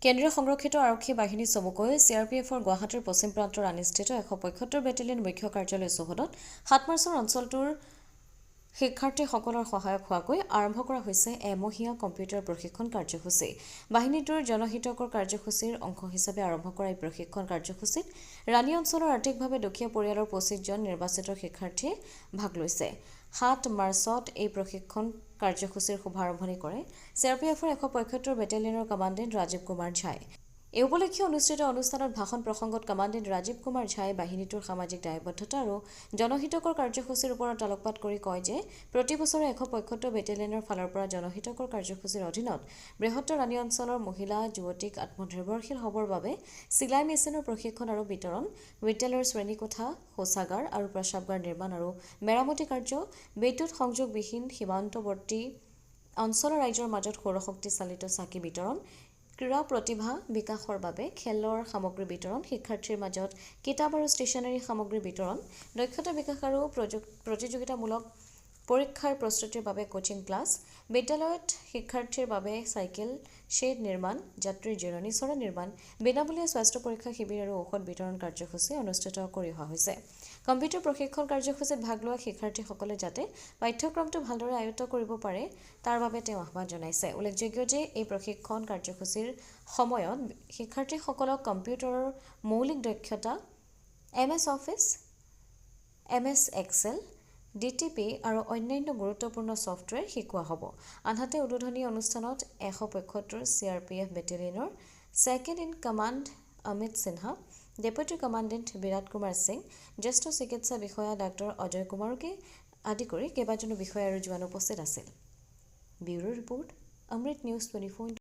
কেন্দ্ৰীয় সংৰক্ষিত আৰক্ষী বাহিনী চমুকৈ চিআৰপিএফৰ গুৱাহাটীৰ পশ্চিম প্ৰান্তৰ ৰাণীস্থিত 175 বেটেলিয়ন মুখ্য কাৰ্যালয় চৌহদত 7 মাৰ্চৰ অঞ্চলটোৰ শিক্ষাৰ্থীসকলৰ সহায়ক হোৱাকৈ আৰম্ভ কৰা হৈছে এমহীয়া কম্পিউটাৰ প্ৰশিক্ষণ কাৰ্যসূচী। বাহিনীটোৰ জনহিতকৰ কাৰ্যসূচীৰ অংশ হিচাপে আৰম্ভ কৰা এই প্ৰশিক্ষণ কাৰ্যসূচীত ৰাণী অঞ্চলৰ আৰ্থিকভাৱে দুখীয়া পৰিয়ালৰ 25জন নিৰ্বাচিত শিক্ষাৰ্থীয়ে ভাগ লৈছে। 7 মাৰ্চত এই প্ৰশিক্ষণ কাৰ্যসূচীৰ শুভাৰম্ভণি কৰে চিআৰপিএফৰ 175 বেটেলিয়নৰ কমাণ্ডেণ্ট ৰাজীৱ কুমাৰ ঝাই। এই উপলক্ষে অনুষ্ঠিত অনুষ্ঠানত ভাষণ প্ৰসংগত কমাণ্ডেণ্ট ৰাজীৱ কুমাৰ ঝাই বাহিনীটোৰ সামাজিক দায়বদ্ধতা আৰু জনহিতকৰ কাৰ্যসূচীৰ ওপৰত আলোকপাত কৰি কয় যে প্ৰতি বছৰে 175 বেটেলিয়নৰ ফালৰ পৰা জনহিতকৰ কাৰ্যসূচীৰ অধীনত বৃহত্তৰ ৰাণী অঞ্চলৰ মহিলা যুৱতীক আত্মনিৰ্ভৰশীল হ'বৰ বাবে চিলাই মেচিনৰ প্ৰশিক্ষণ আৰু বিতৰণ, বিদ্যালয়ৰ শ্ৰেণীকোঠা, শৌচাগাৰ আৰু প্ৰস্ৰাৱগাৰ নিৰ্মাণ আৰু মেৰামতি কাৰ্য, বিদ্যুৎ সংযোগবিহীন সীমান্তৱৰ্তী অঞ্চলৰ ৰাইজৰ মাজত সৌৰশক্তি চালিত চাকি বিতৰণ, ক্ৰীড়া প্ৰতিভা বিকাশৰ বাবে খেলৰ সামগ্ৰী বিতৰণ, শিক্ষাৰ্থীৰ মাজত কিতাপ আৰু ষ্টেচনাৰী সামগ্ৰী বিতৰণ, দক্ষতা বিকাশ আৰু প্ৰতিযোগিতামূলক পৰীক্ষাৰ প্ৰস্তুতিৰ বাবে কোচিং ক্লাছ, বিদ্যালয়ত শিক্ষাৰ্থীৰ বাবে চাইকেল শ্বেড নিৰ্মাণ, যাত্ৰীৰ জিৰণি চৰা নিৰ্মাণ, বিনামূলীয়া স্বাস্থ্য পৰীক্ষা শিবিৰ আৰু ঔষধ বিতৰণ কাৰ্যসূচী অনুষ্ঠিত কৰি অহা হৈছে। কম্পিউটাৰ প্ৰশিক্ষণ কাৰ্যসূচীত ভাগ লোৱা শিক্ষাৰ্থীসকলে যাতে পাঠ্যক্ৰমটো ভালদৰে আয়ত্ত কৰিব পাৰে তাৰ বাবে তেওঁ আহ্বান জনাইছে। উল্লেখযোগ্য যে এই প্ৰশিক্ষণ কাৰ্যসূচীৰ সময়ত শিক্ষাৰ্থীসকলক কম্পিউটাৰৰ মৌলিক দক্ষতা, MS office, MS Excel, DTP আৰু অন্যান্য গুৰুত্বপূৰ্ণ ছফ্টৱেৰ শিকোৱা হ'ব। আনহাতে উদ্বোধনী অনুষ্ঠানত 175 চিআৰপিএফ বেটেলিয়নৰ second in command Amit Sinha, deputy commandant Birat Kumar Singh, জ্যেষ্ঠ চিকিৎসা বিষয়া ডাঃ অজয় কুমাৰকে আদি কৰি কেইবাজনো বিষয়া আৰু জোৱান উপস্থিত আছিল। ব্যুৰো ৰিপৰ্ট, অমৃত নিউজ 24।